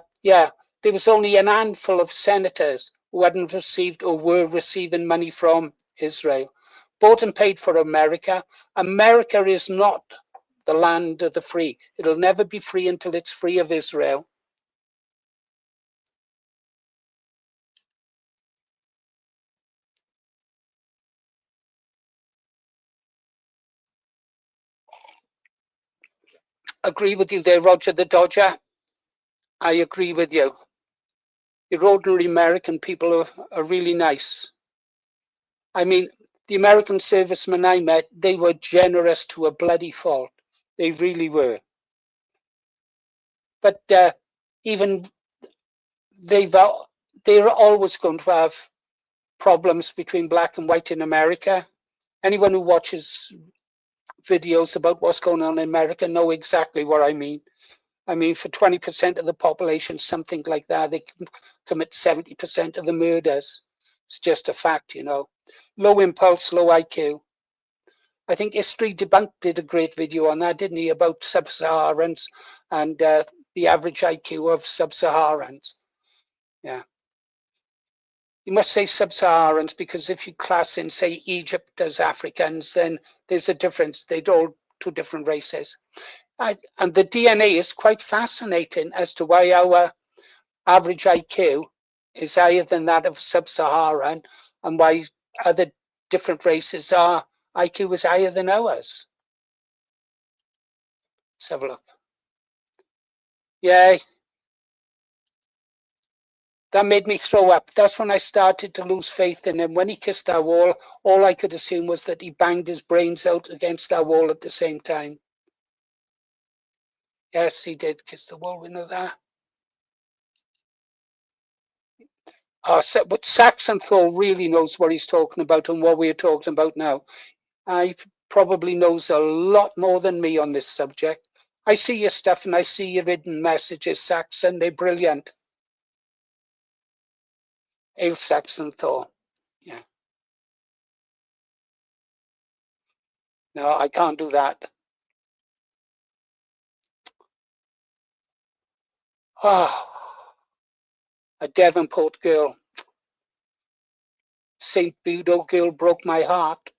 was only a handful of senators who hadn't received or were receiving money from Israel. Bought and paid for America. America is not the land of the free. It'll never be free until it's free of Israel. Agree with you there, Roger the Dodger. I agree with you. The ordinary American people are really nice. I mean, the American servicemen I met, they were generous to a bloody fault. They really were. But even they're always going to have problems between black and white in America. Anyone who watches videos about what's going on in America know exactly what I mean. I mean, for 20% of the population, something like that, they commit 70% of the murders. It's just a fact, Low impulse, low IQ. I think History Debunked did a great video on that, didn't he, about sub-Saharans and the average IQ of sub-Saharans. Yeah. You must say sub-Saharans because if you class in, say, Egypt as Africans, then there's a difference. They're all two different races. And the DNA is quite fascinating as to why our average IQ is higher than that of sub-Saharan and why other different races are IQ is higher than ours. Let's have a look. Yeah, that made me throw up. That's when I started to lose faith in him. When he kissed our wall, all I could assume was that he banged his brains out against our wall at the same time. Yes, he did kiss the wall. We know that. But Saxon Thor really knows what he's talking about and what we're talking about now. He probably knows a lot more than me on this subject. I see your stuff and I see your written messages, Saxon. They're brilliant. Ale Saxon Thor. Yeah. No, I can't do that. Oh, a Devonport girl. St. Budo girl broke my heart.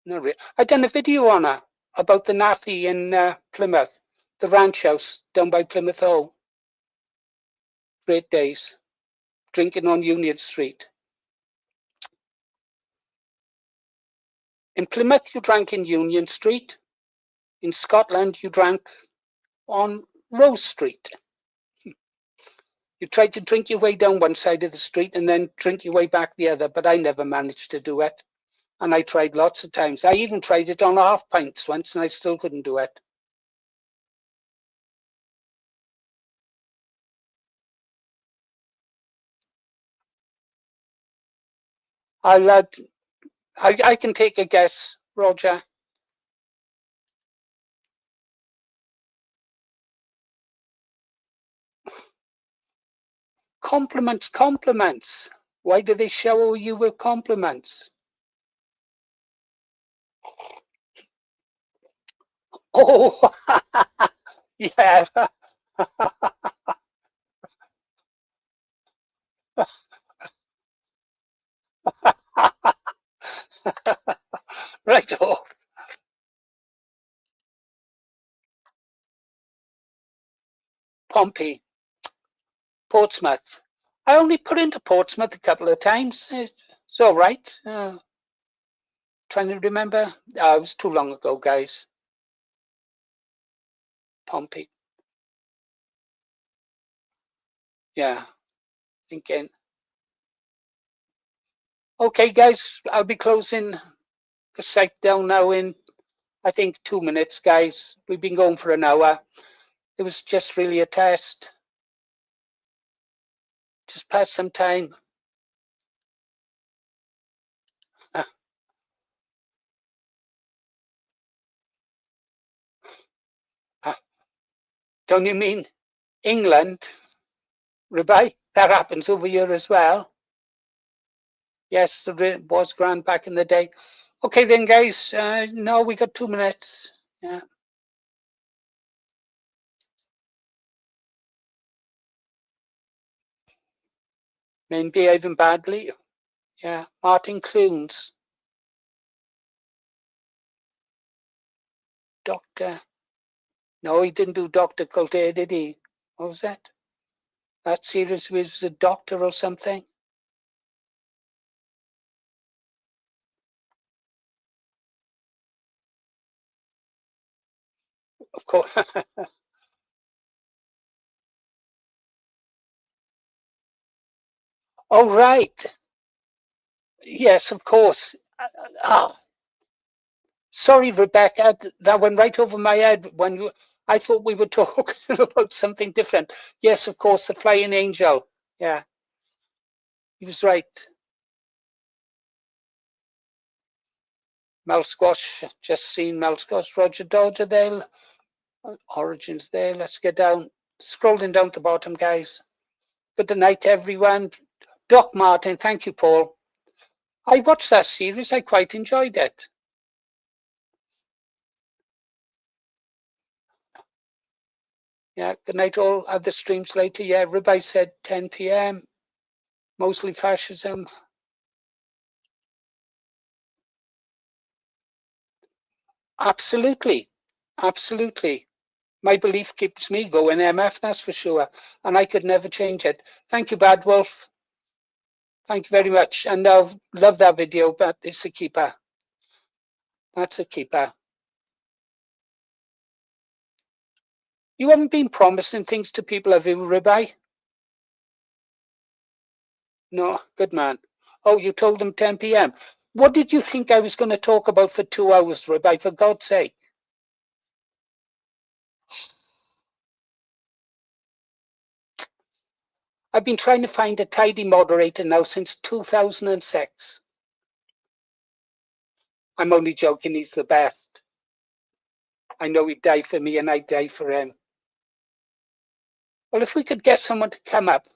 No, I done a video on her. about the Naffy in Plymouth, the ranch house down by Plymouth Hole. Great days, drinking on Union Street. In Plymouth, you drank in Union Street. In Scotland, you drank on Rose Street. You tried to drink your way down one side of the street and then drink your way back the other, but I never managed to do it. And I tried lots of times. I even tried it on half pints once and I still couldn't do it. I can take a guess, Roger. Compliments, compliments. Why do they shower you with compliments? Oh, yeah. Right. Oh, Pompey, Portsmouth. I only put into Portsmouth a couple of times. It's all right. Trying to remember. It was too long ago, guys. Pompey. Yeah. Thinking. Okay, guys. I'll be closing the site down now in, I think, 2 minutes, guys. We've been going for an hour. It was just really a test. Just pass some time. Don't you mean England, Rabbi? That happens over here as well. Yes, it was grand back in the day. Okay then, guys. No, we got 2 minutes. Yeah. Men behaving badly. Yeah. Martin Clunes. Doctor. No, he didn't do Dr. Colter, did he? What was that? That series was a doctor or something? Of course. Oh, right. Yes, of course. Oh, sorry, Rebecca. That went right over my head when you. I thought we were talking about something different. Yes, of course, the flying angel. Yeah, he was right. Mel Squash, just seen Mel Squash. Roger Dodger there. Origins there. Let's get down. Scrolling down to the bottom, guys. Good night, everyone. Doc Martin, thank you, Paul. I watched that series. I quite enjoyed it. Yeah, good night, all. Other streams later. Yeah, everybody said 10 p.m. Mostly fascism. Absolutely. Absolutely. My belief keeps me going, MF, that's for sure. And I could never change it. Thank you, Bad Wolf. Thank you very much. And I love that video, but it's a keeper. That's a keeper. You haven't been promising things to people, have you, Ribeye? No, good man. Oh, you told them 10 p.m. What did you think I was going to talk about for 2 hours, Ribeye, for God's sake? I've been trying to find a tidy moderator now since 2006. I'm only joking, he's the best. I know he'd die for me and I'd die for him. Well, if we could get someone to come up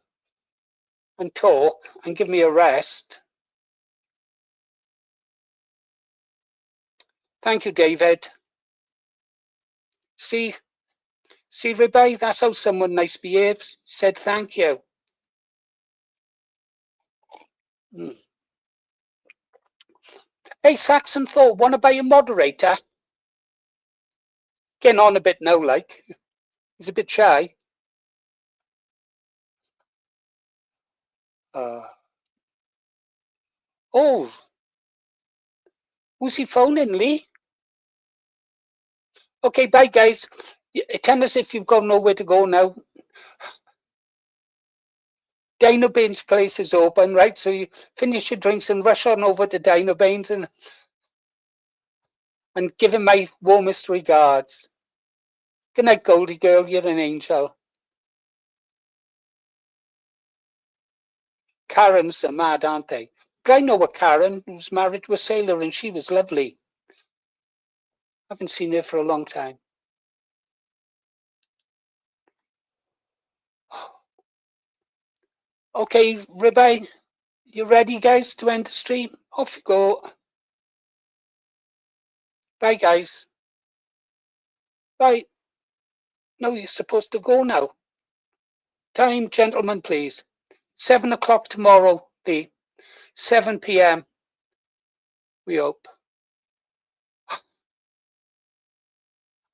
and talk and give me a rest. Thank you, David. See, Ribeye, that's how someone nice behaves. Said thank you. Mm. Hey, Saxon Thor, want to buy a moderator? Getting on a bit now, like. He's a bit shy. Oh, who's he phoning, Lee? Okay, bye, guys. Tell us if you've got nowhere to go now. Dino Bane's place is open, right? So you finish your drinks and rush on over to Dino Bane's and give him my warmest regards. Good night, Goldie girl. You're an angel. Karens are mad, aren't they? But I know a Karen who's married to a sailor and she was lovely. I haven't seen her for a long time. Okay, Ribeye, you ready, guys, to end the stream? Off you go. Bye, guys. Bye. No, you're supposed to go now. Time, gentlemen, please. 7 o'clock tomorrow, Lee. 7 p.m. We hope.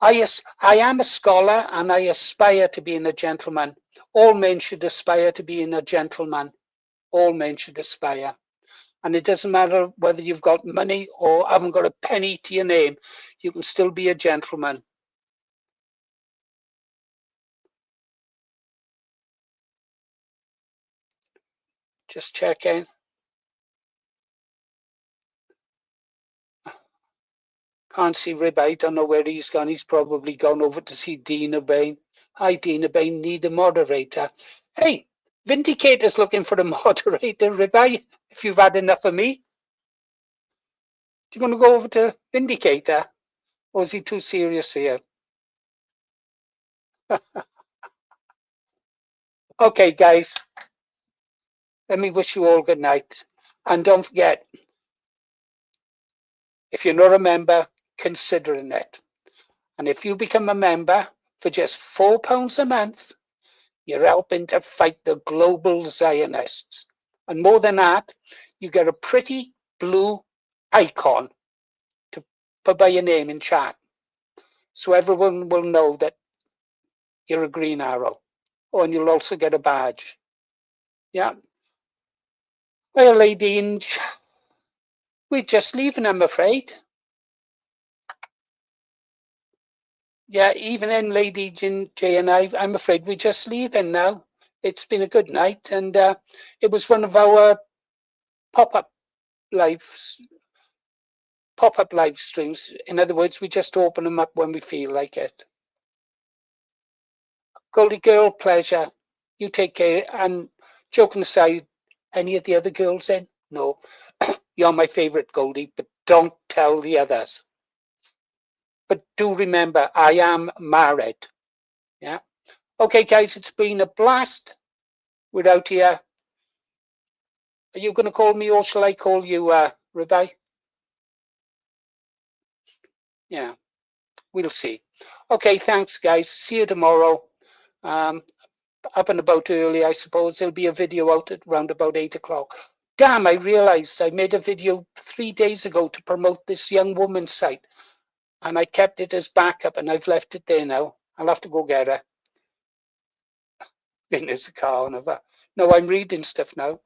I am a scholar and I aspire to being a gentleman. All men should aspire to being a gentleman. All men should aspire. And it doesn't matter whether you've got money or haven't got a penny to your name. You can still be a gentleman. Just checking. Can't see Ribeye. Don't know where he's gone. He's probably gone over to see Dina Bain. Hi, Dina Bain. Need a moderator. Hey, Vindicator's looking for a moderator, Ribeye. If you've had enough of me. Do you want to go over to Vindicator? Or is he too serious for you? Okay, guys. Let me wish you all good night. And don't forget, if you're not a member, considering it. And if you become a member for just £4 a month, you're helping to fight the global Zionists. And more than that, you get a pretty blue icon to put by your name in chat. So everyone will know that you're a green arrow. Oh, and you'll also get a badge. Yeah. Well, Lady, we're just leaving, I'm afraid. Yeah, even in Lady J and I'm afraid we're just leaving now. It's been a good night, and it was one of our pop-up live streams. In other words, we just open them up when we feel like it. Goldie girl, pleasure. You take care. And joking aside, any of the other girls in? No. You're my favorite, Goldie, but don't tell the others. But do remember, I am married. Yeah. Okay, guys, it's been a blast. We're out here. Are you going to call me or shall I call you, Ribeye? Yeah, we'll see. Okay, thanks, guys. See you tomorrow. Up and about early, I suppose. There'll be a video out at around about 8 o'clock. Damn, I realized I made a video 3 days ago to promote this young woman's site. And I kept it as backup and I've left it there now. I'll have to go get her. In this car. No, I'm reading stuff now.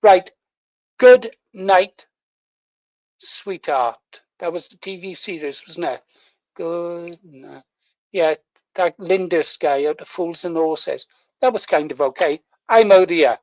Right. Good night, sweetheart. That was the TV series, wasn't it? Good night. Yeah, that Lindis guy out of Fools and Horses. That was kind of okay. I'm out of here.